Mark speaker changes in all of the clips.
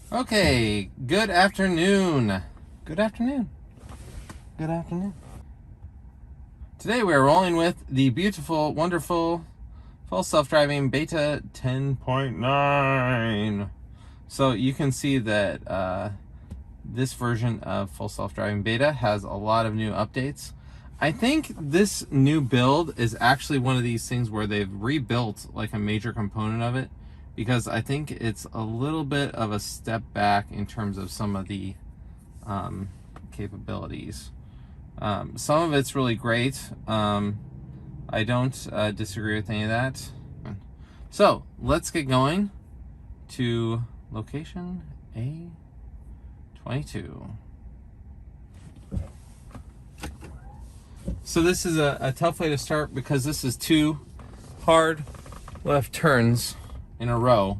Speaker 1: Okay, good afternoon. Good afternoon. Good afternoon. Today we're rolling with the beautiful, wonderful, full self-driving Beta 10.9. So you can see that this version of full self-driving Beta has a lot of new updates. I think this new build is actually one of these things where they've rebuilt like a major component of it, because I think it's a little bit of a step back in terms of some of the capabilities. Some of it's really great. I don't disagree with any of that. So let's get going to location A22. So this is a tough way to start because this is two hard left turns in a row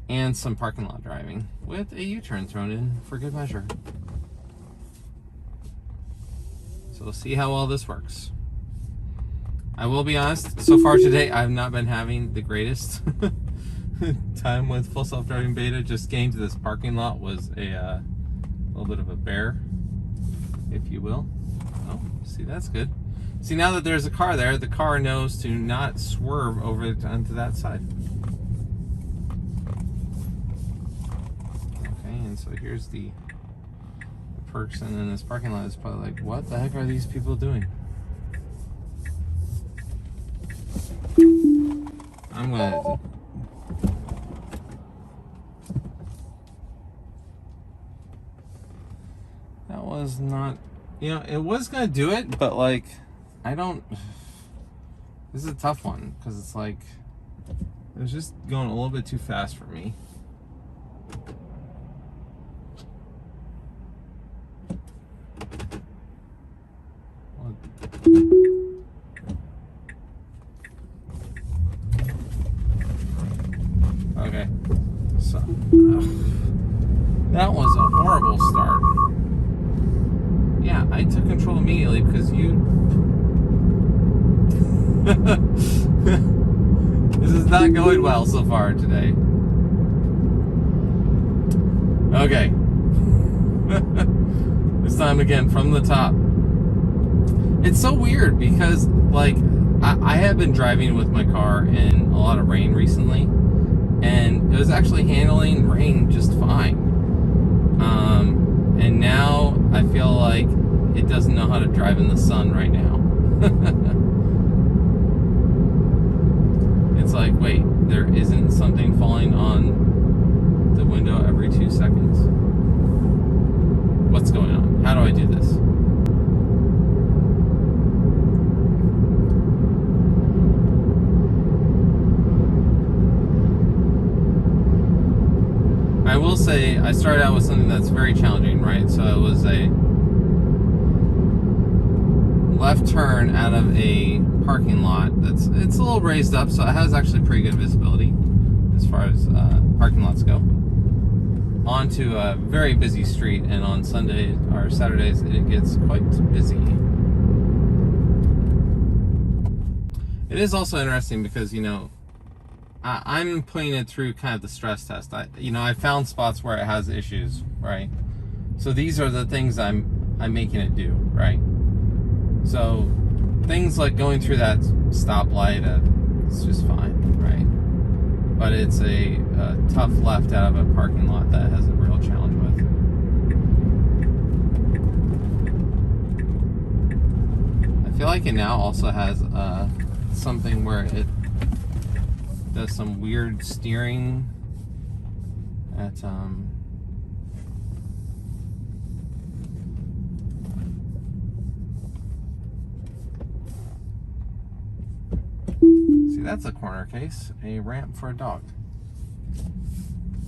Speaker 1: and some parking lot driving with a U-turn thrown in for good measure. So we'll see how well this works. I will be honest, so far today I've not been having the greatest time with full self-driving Beta. Just getting to this parking lot was a little bit of a bear, if you will. Oh, see, that's good. See, now that there's a car there, the car knows to not swerve over onto that side. Okay, and so here's the person in this parking lot is probably like, what the heck are these people doing? I'm gonna... That was not... You know, it was gonna do it, but like, I don't... This is a tough one, because it's like, it was just going a little bit too fast for me. Okay, so that was a horrible start. Yeah, I took control immediately because you... This is not going well so far today. Okay. This time again from the top. It's so weird because, like, I have been driving with my car in a lot of rain recently, and it was actually handling rain just fine. And now I feel like it doesn't know how to drive in the sun right now. It's like, wait, there isn't something falling on the window every 2 seconds? What's going on? How do I do this? I will say I started out with something that's very challenging, right? So it was a left turn out of a parking lot it's a little raised up, so it has actually pretty good visibility as far as parking lots go, onto a very busy street, and on Sundays or Saturdays it gets quite busy. It is also interesting because, you know, I'm putting it through kind of the stress test. I found spots where it has issues, right? So these are the things I'm making it do, right? So things like going through that stoplight, it's just fine, right? But it's a tough left out of a parking lot that has a real challenge with. I feel like it now also has something where it does some weird steering at see, that's a corner case, a ramp for a dog.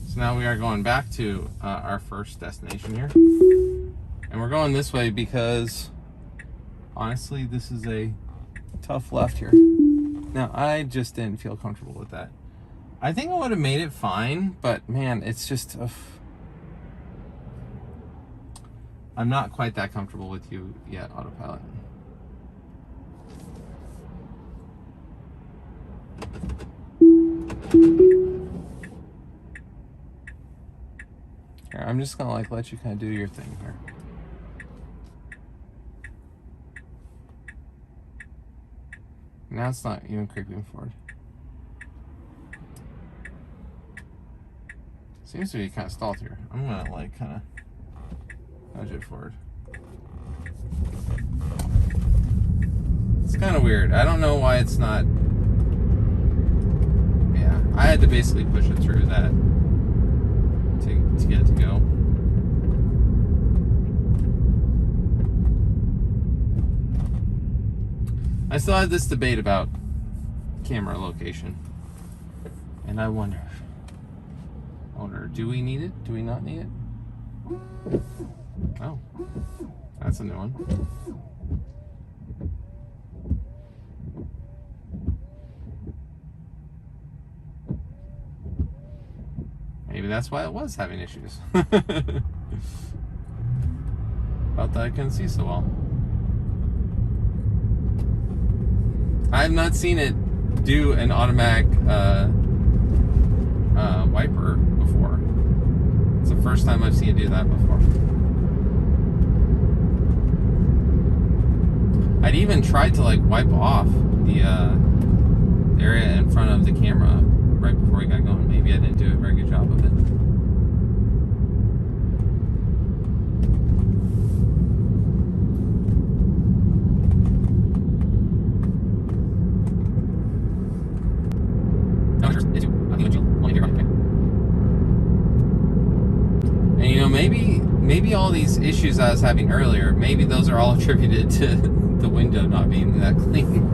Speaker 1: So now we are going back to our first destination here, and we're going this way because honestly this is a tough left here. Now, I just didn't feel comfortable with that. I think I would have made it fine, but man, it's just... I'm not quite that comfortable with you yet, autopilot. Here, I'm just gonna like let you kind of do your thing here. Now it's not even creeping forward. Seems to be kind of stalled here. I'm gonna like kind of nudge it forward. It's kind of weird. I don't know why it's not. Yeah, I had to basically push it through that to get it to go. I still have this debate about camera location, and I wonder, do we need it? Do we not need it? Oh, that's a new one. Maybe that's why it was having issues. About that I couldn't see so well. I have not seen it do an automatic wiper before. It's the first time I've seen it do that before. I'd even tried to like wipe off the area in front of the camera right before we got going. Maybe I didn't do a very good job of it. And you know, maybe all these issues I was having earlier, maybe those are all attributed to the window not being that clean.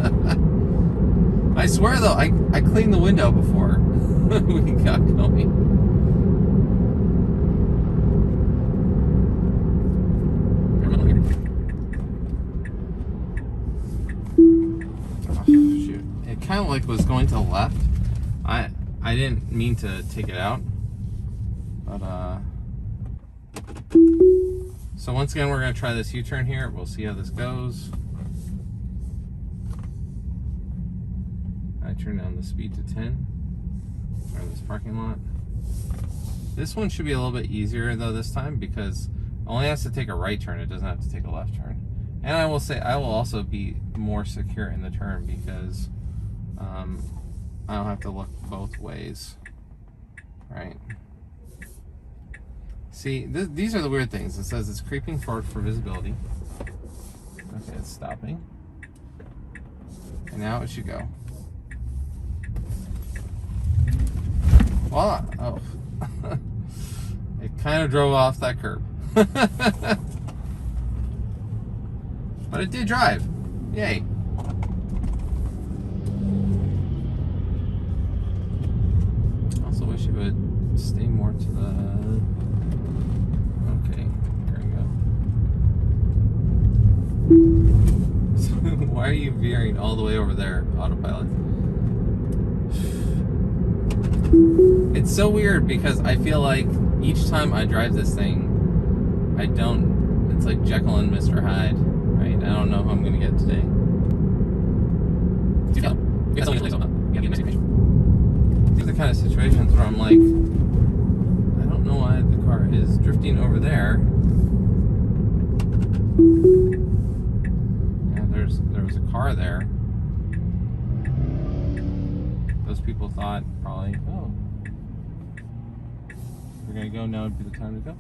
Speaker 1: I swear though, I cleaned the window before we got going. Oh, shoot. It kind of like was going to the left. I didn't mean to take it out, but so once again we're going to try this U-turn here. We'll see how this goes. I turn down the speed to 10 for this parking lot. This one should be a little bit easier though this time, because it only has to take a right turn. It doesn't have to take a left turn. And I will say I will also be more secure in the turn because I don't have to look both ways, right? See, these are the weird things. It says it's creeping forward for visibility. Okay, it's stopping. And now it should go. Voila! Oh. It kind of drove off that curb. But it did drive. Yay. Also wish it would stay more to the... Okay, there we go. Why are you veering all the way over there, autopilot? It's so weird because I feel like each time I drive this thing, it's like Jekyll and Mr. Hyde, right? I don't know how I'm going to get today. These are the kind of situations where I'm like, I don't know why the car is drifting over there. Yeah, there was a car there. Those people thought probably, oh, we're gonna go, now would be the time to go.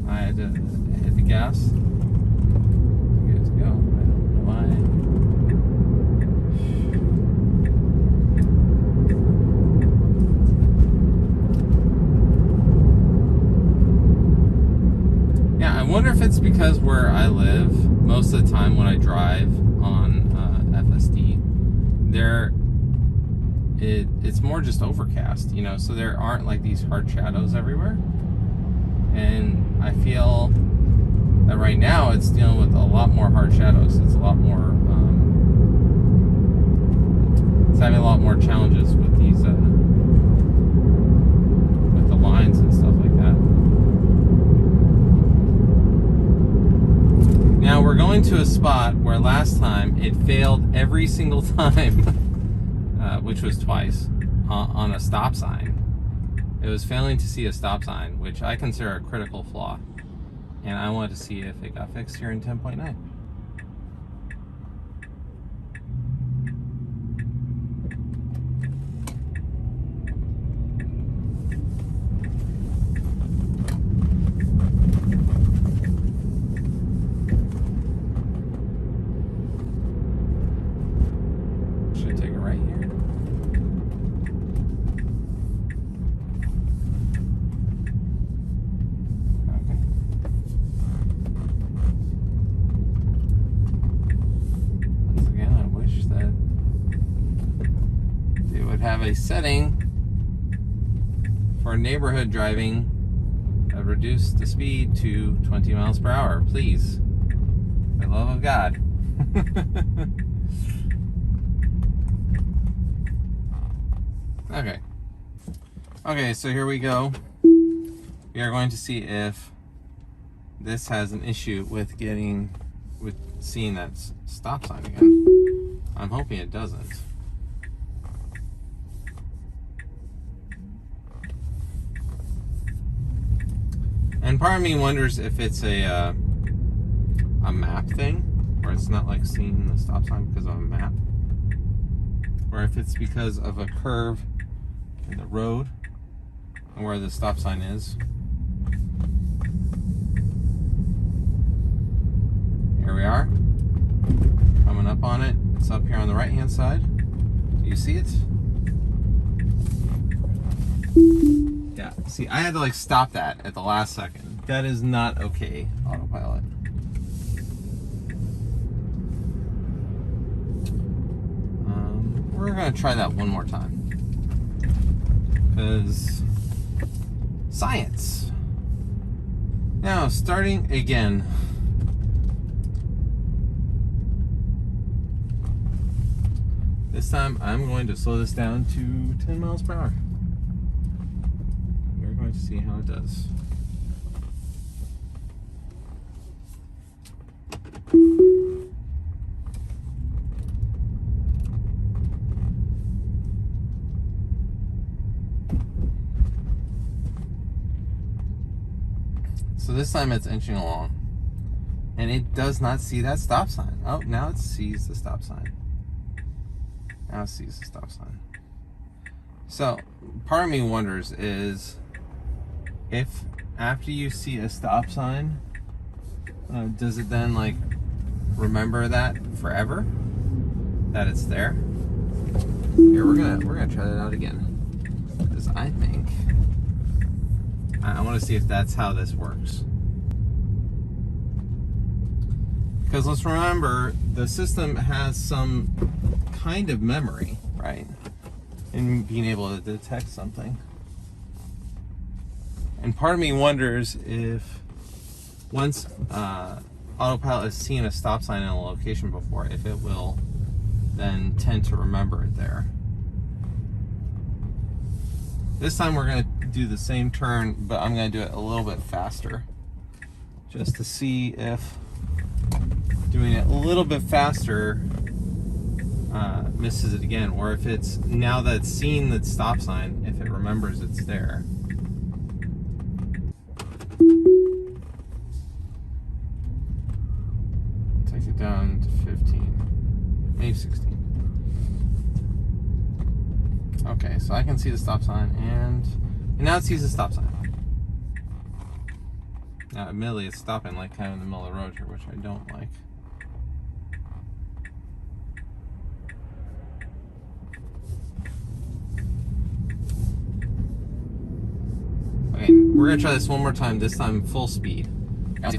Speaker 1: I had to hit the gas to get it to go. I don't know why. Yeah, I wonder if it's because where I live, most of the time when I drive on FSD, it's more just overcast, you know, so there aren't like these hard shadows everywhere. And I feel that right now it's dealing with a lot more hard shadows. It's a lot more, it's having a lot more challenges with these, with the lines and stuff like that. Now we're going to a spot where last time it failed every single time, which was twice, on a stop sign. It was failing to see a stop sign, which I consider a critical flaw. And I wanted to see if it got fixed here in 10.9. Should take it right here. Have a setting for neighborhood driving that reduce the speed to 20 miles per hour, please. For the love of God. Okay, so here we go. We are going to see if this has an issue with seeing that stop sign again. I'm hoping it doesn't. And part of me wonders if it's a map thing, where it's not like seeing the stop sign because of a map, or if it's because of a curve in the road and where the stop sign is. Here we are, coming up on it. It's up here on the right hand side. Do you see it? Yeah, see, I had to like stop that at the last second. That is not okay, autopilot. We're gonna try that one more time. Because science. Now, starting again. This time, I'm going to slow this down to 10 miles per hour. To see how it does. So this time it's inching along, and it does not see that stop sign. Oh, now it sees the stop sign. Now it sees the stop sign. So part of me wonders is, if after you see a stop sign, does it then like remember that forever, that it's there? Here, we're gonna try that out again, because I think I want to see if that's how this works. Because let's remember, the system has some kind of memory, right, in being able to detect something. And part of me wonders if once autopilot has seen a stop sign in a location before, if it will then tend to remember it there. This time we're going to do the same turn, but I'm going to do it a little bit faster, just to see if doing it a little bit faster misses it again, or if it's, now that it's seen the stop sign, if it remembers it's there. Take it down to 15, maybe 16. Okay, so I can see the stop sign, and now it sees the stop sign. Now, admittedly, it's stopping like kind of in the middle of the road here, which I don't like. Okay, we're gonna try this one more time. This time, full speed. And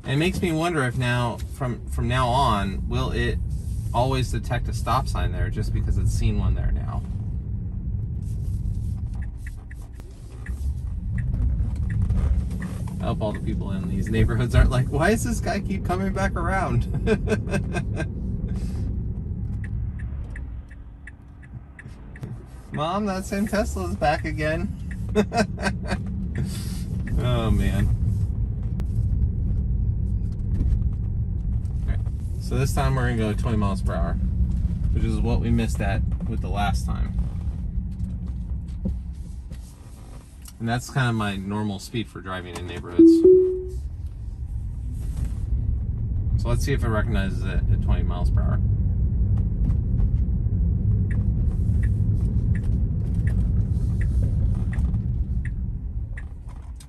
Speaker 1: it makes me wonder if now, from now on, will it always detect a stop sign there just because it's seen one there now? I hope all the people in these neighborhoods aren't like, why does this guy keep coming back around? Mom, that same Tesla is back again. Oh, man. Okay. So this time we're going to go 20 miles per hour. which is what we missed at with the last time. And that's kind of my normal speed for driving in neighborhoods. So let's see if it recognizes it at 20 miles per hour.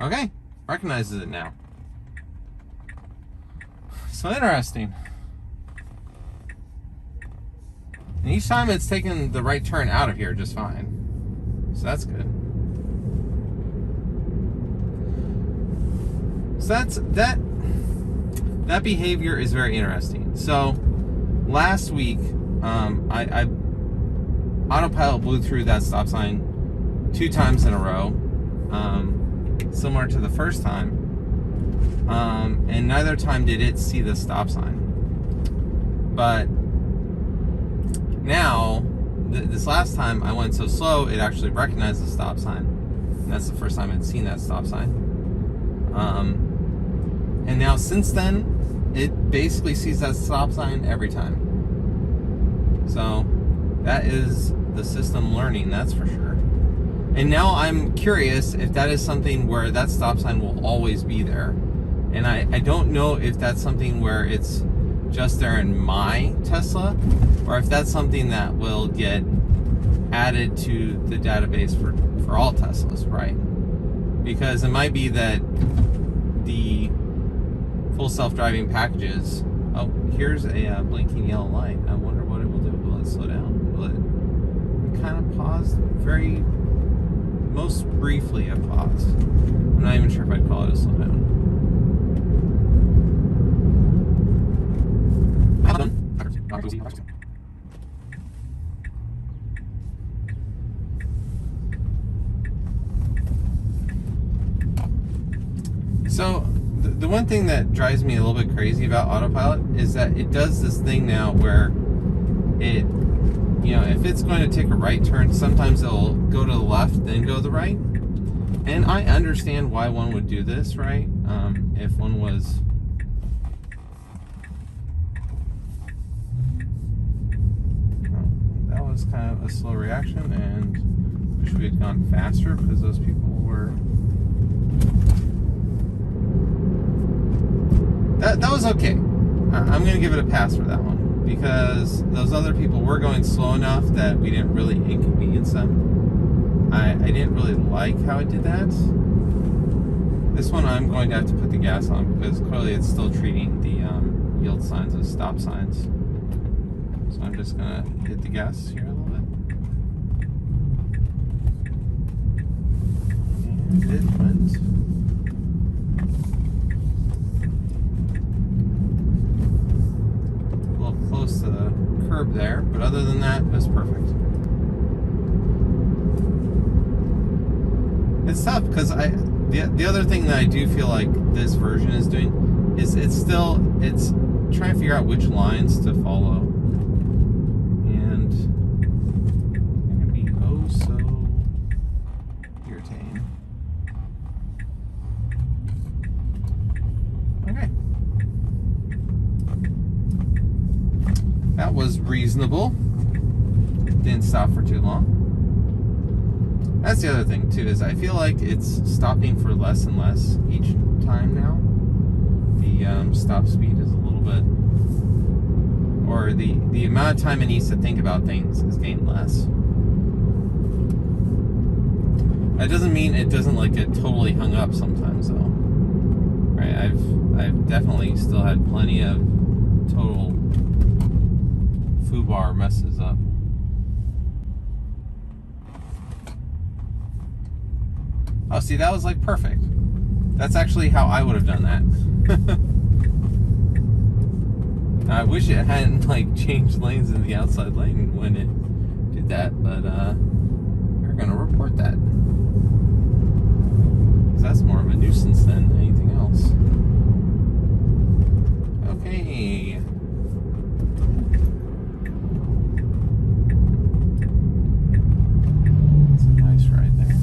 Speaker 1: Okay, recognizes it now. So interesting. And each time it's taken the right turn out of here just fine. So that's good. So that behavior is very interesting. So last week, I autopilot blew through that stop sign 2 times in a row, similar to the first time, and neither time did it see the stop sign. But now, this last time I went so slow, it actually recognized the stop sign, and that's the first time I'd seen that stop sign. And now since then, it basically sees that stop sign every time. So that is the system learning, that's for sure. And now I'm curious if that is something where that stop sign will always be there. And I don't know if that's something where it's just there in my Tesla, or if that's something that will get added to the database for all Teslas, right? Because it might be that the full self-driving packages. Oh, here's a blinking yellow light. I wonder what it will do. Will it slow down? Will it kind of pause? Very, most briefly a pause. I'm not even sure if I'd call it a slow down. So the one thing that drives me a little bit crazy about autopilot is that it does this thing now where it, you know, if it's going to take a right turn, sometimes it'll go to the left, then go to the right. And I understand why one would do this, right? If one was... that was kind of a slow reaction, and wish we had gone faster because those people were... That was okay. I'm going to give it a pass for that one, because those other people were going slow enough that we didn't really inconvenience them. I didn't really like how it did that. This one I'm going to have to put the gas on, because clearly it's still treating the yield signs as stop signs. So I'm just going to hit the gas here a little bit. And it went. Close to the curb there, but other than that, it was perfect. It's tough because the other thing that I do feel like this version is doing is it's trying to figure out which lines to follow, and it can be oh so irritating. Okay. That was reasonable. Didn't stop for too long. That's the other thing too, is I feel like it's stopping for less and less each time now. The stop speed is a little bit, or the amount of time it needs to think about things is getting less. That doesn't mean it doesn't like get totally hung up sometimes though. Right? I've definitely still had plenty of total foobar messes up. Oh, see, that was like perfect. That's actually how I would have done that. I wish it hadn't like changed lanes in the outside lane when it did that, but we're gonna report that, because that's more of a nuisance than anything else. Okay. That's a nice ride there.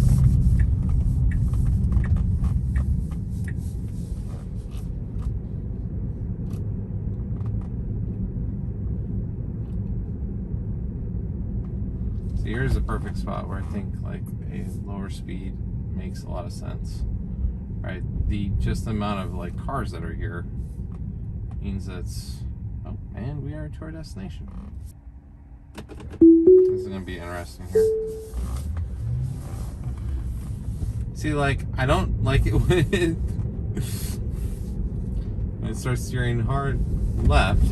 Speaker 1: here's a perfect spot where I think like a lower speed makes a lot of sense, right? Just the amount of like cars that are here means that's, oh, and we are to our destination. This is gonna be interesting here. See, like, I don't like it when it starts steering hard left.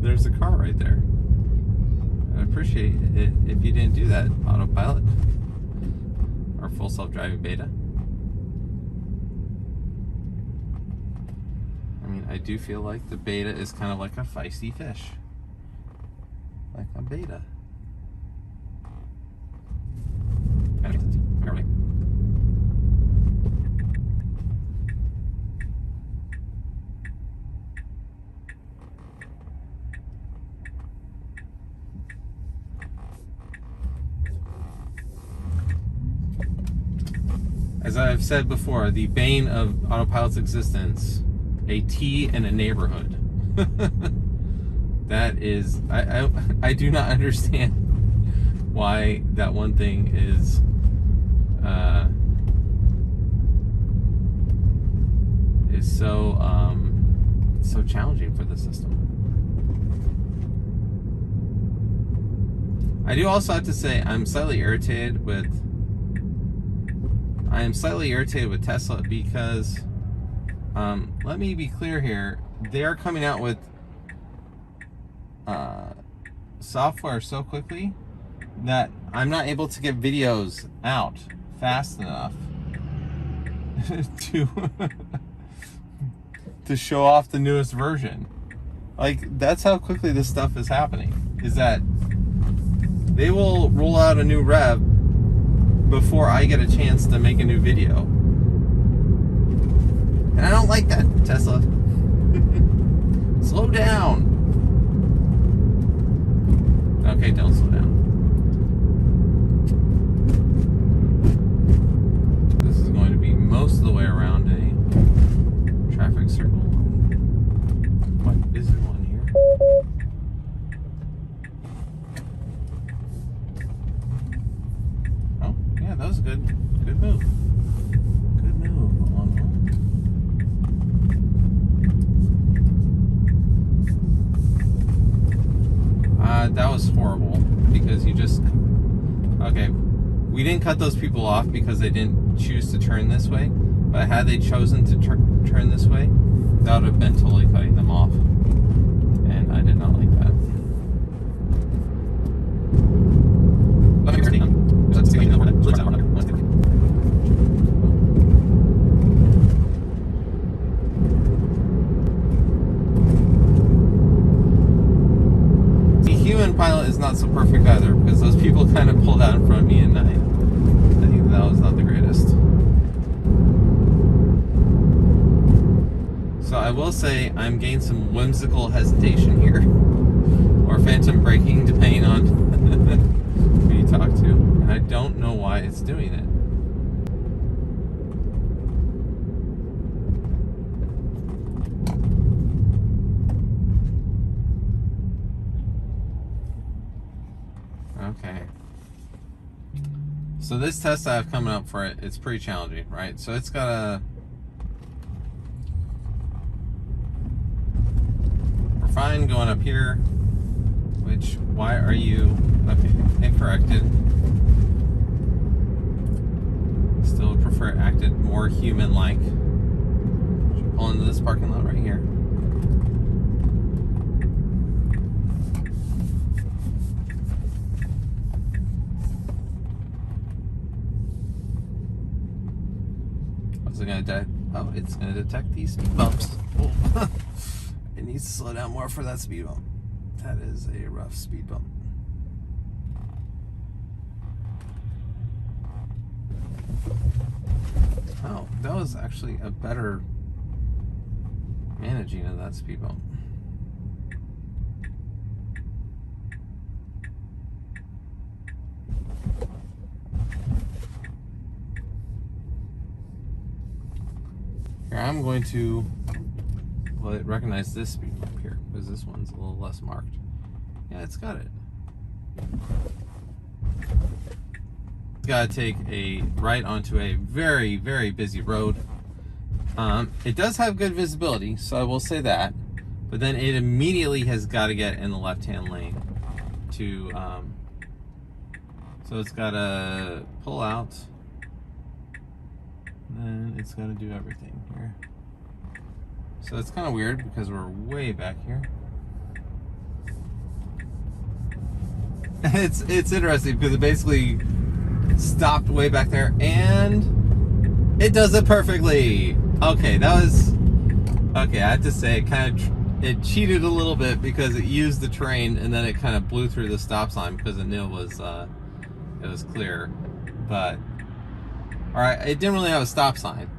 Speaker 1: There's a car right there. I'd appreciate it if you didn't do that, autopilot or full self-driving beta. I mean, I do feel like the beta is kind of like a feisty fish, like a beta. As I've said before, the bane of autopilot's existence, a T in a neighborhood. That is, I do not understand why that one thing is so challenging for the system. I do also have to say I am slightly irritated with Tesla because, let me be clear here, they're coming out with software so quickly that I'm not able to get videos out fast enough to show off the newest version. Like, that's how quickly this stuff is happening, is that they will roll out a new rev before I get a chance to make a new video. And I don't like that, Tesla. Slow down. Okay, don't slow down. This is going to be most of the way around a traffic circle. What is there one here? Oh, yeah, that was a good move. Good move on one. That was horrible because you just, okay, we didn't cut those people off because they didn't choose to turn this way, but had they chosen to turn this way, that would have been totally cutting them off, and I did not like that. Pilot is not so perfect either because those people kind of pulled out in front of me, and I think that was not the greatest. So I will say I'm getting some whimsical hesitation here, or phantom braking, depending on who you talk to, and I don't know why it's doing it. Okay. So this test I have coming up for it, it's pretty challenging, right? So it's got a... We're fine going up here, which, why are you... Okay, incorrected. Still would prefer it acted more human-like. Should pull into this parking lot right here. Is it going to oh, it's going to detect these speed bumps. Oh. It needs to slow down more for that speed bump. That is a rough speed bump. Oh, that was actually a better managing of that speed bump. I'm going to recognize this speed bump here because this one's a little less marked. Yeah, it's got it. got to take a right onto a very, very busy road. It does have good visibility, so I will say that. But then it immediately has got to get in the left-hand lane to, so it's got to pull out, and then it's got to do everything here. So it's kind of weird because we're way back here. It's interesting because it basically stopped way back there, and it does it perfectly. Okay, that was okay. I have to say, it cheated a little bit because it used the terrain, and then it kind of blew through the stop sign because it knew it was clear. But all right, it didn't really have a stop sign.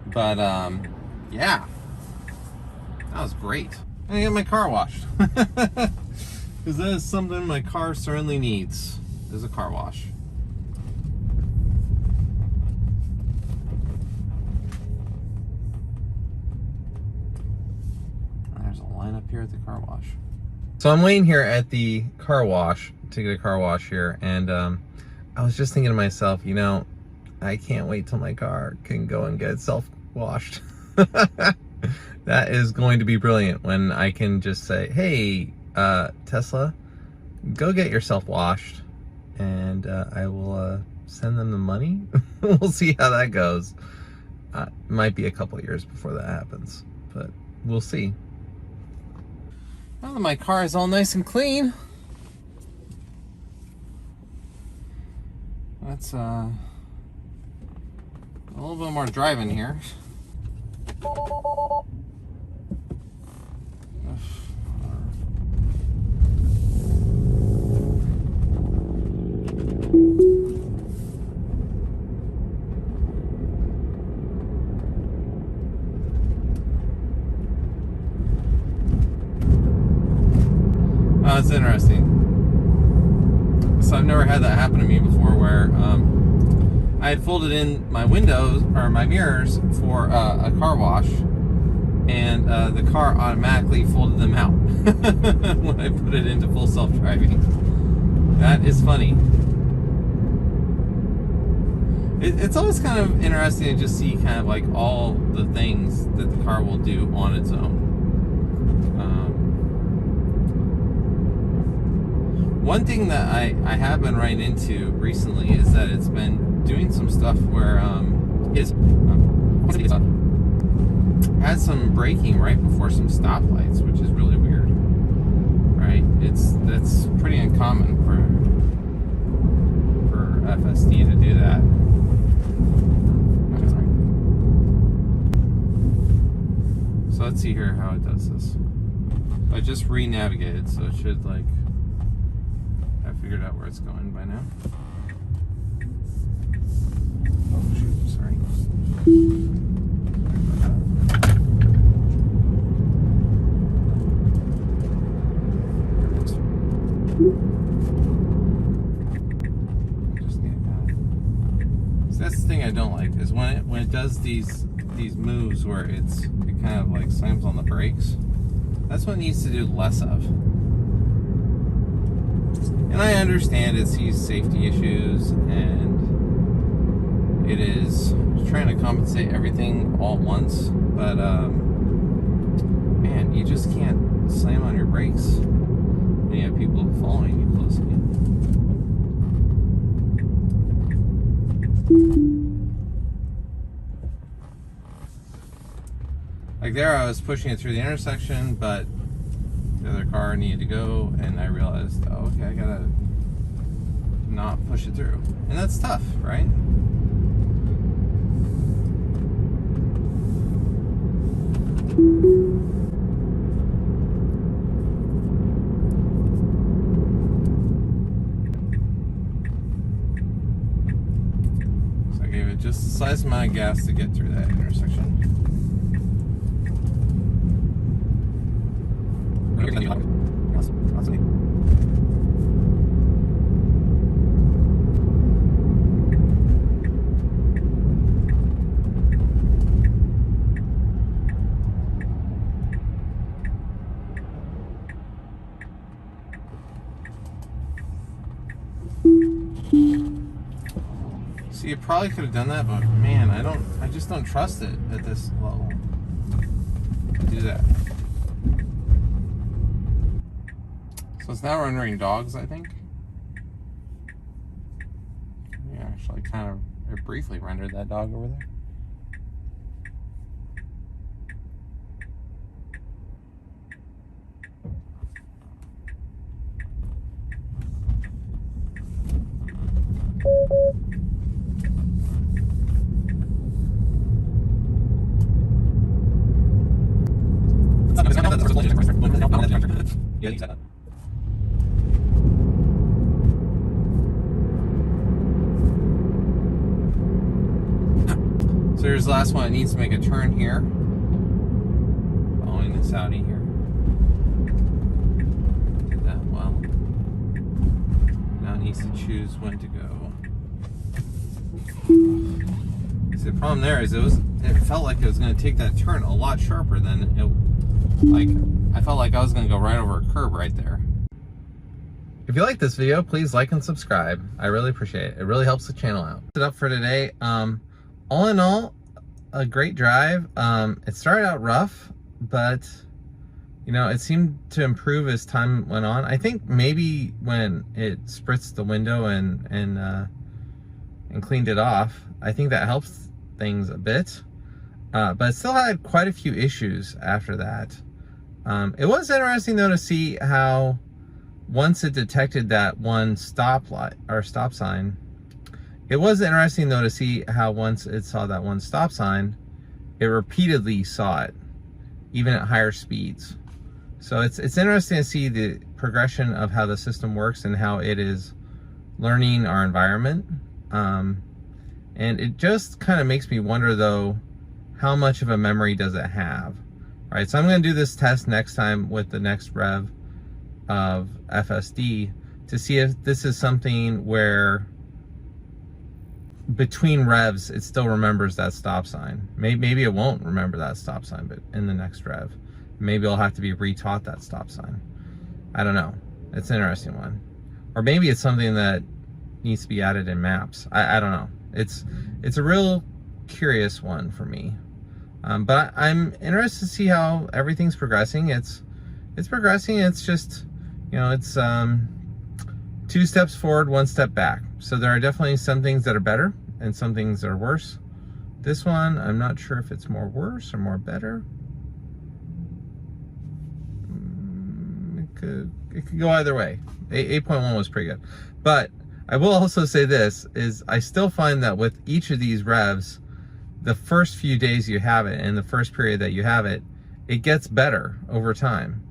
Speaker 1: But yeah, that was great. I'm gonna get my car washed. Because that is something my car certainly needs, is a car wash. There's a line up here at the car wash. So I'm waiting here at the car wash to get a car wash here, and I was just thinking to myself, you know, I can't wait till my car can go and get itself washed. That is going to be brilliant when I can just say, hey, Tesla, go get yourself washed, and I will send them the money. We'll see how that goes. Might be a couple of years before that happens, but we'll see. Now that my car is all nice and clean, let's a little bit more driving here. It's interesting. So I've never had that happen to me before, where I had folded in my windows or my mirrors for a car wash, and the car automatically folded them out when I put it into full self-driving. That is funny. It's always kind of interesting to just see kind of like all the things that the car will do on its own. One thing that I have been running into recently is that it's been doing some stuff where it has some braking right before some stoplights, which is really weird, right? That's pretty uncommon for FSD to do that. So let's see here how it does this. I just re-navigated, so it should like. I figured out where it's going by now. Oh shoot, sorry. Just need so that's the thing I don't like, is when it does these moves where it kind of like slams on the brakes. That's what it needs to do less of. And I understand it sees safety issues, and it is trying to compensate everything all at once, but man, you just can't slam on your brakes when you have people following you closely. Like there, I was pushing it through the intersection, but the other car needed to go, and I realized, oh, okay, I gotta not push it through. And that's tough, right? So I gave it just the size amount of gas to get through that intersection. So you probably could have done that, but man, I just don't trust it at this level. Do that. So it's now rendering dogs, I think. Yeah, actually kind of, it briefly rendered that dog over there. Yeah, you said that. So here's the last one. It needs to make a turn here, following this Audi here. Did that well. Now it needs to choose when to go. So the problem there is it felt like it was going to take that turn a lot sharper than it. Like, I felt like I was going to go right over a curb right there. If you like this video, please like and subscribe. I really appreciate it. It really helps the channel out. That's it up for today. All in all, a great drive. It started out rough, but you know, it seemed to improve as time went on. I think maybe when it spritzed the window and cleaned it off, I think that helps things a bit. But it still had quite a few issues after that. It was interesting though to see how once it detected that one stop light or stop sign, it was interesting though to see how once it saw that one stop sign, it repeatedly saw it, even at higher speeds. So it's interesting to see the progression of how the system works and how it is learning our environment. And it just kind of makes me wonder though, how much of a memory does it have? All right, so I'm going to do this test next time with the next rev of FSD to see if this is something where between revs it still remembers that stop sign. Maybe it won't remember that stop sign, but in the next rev, maybe I'll have to be retaught that stop sign. I don't know. It's an interesting one. Or maybe it's something that needs to be added in maps. I don't know. It's a real curious one for me. But I'm interested to see how everything's progressing. It's progressing. It's just, you know, it's 2 steps forward, 1 step back. So there are definitely some things that are better and some things that are worse. This one, I'm not sure if it's more worse or more better. It could go either way. 8.1 was pretty good. But I will also say this, is I still find that with each of these revs, the first few days you have it and the first period that you have it, it gets better over time.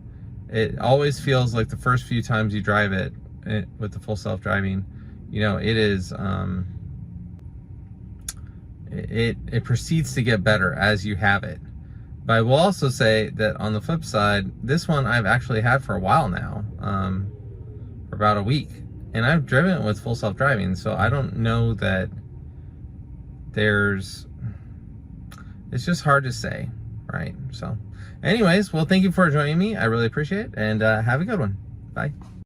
Speaker 1: It always feels like the first few times you drive it with the full self-driving, you know, it is, it proceeds to get better as you have it. But I will also say that on the flip side, this one I've actually had for a while now, for about a week. And I've driven it with full self-driving, so I don't know that it's just hard to say, right? So anyways, well, thank you for joining me. I really appreciate it, and have a good one. Bye.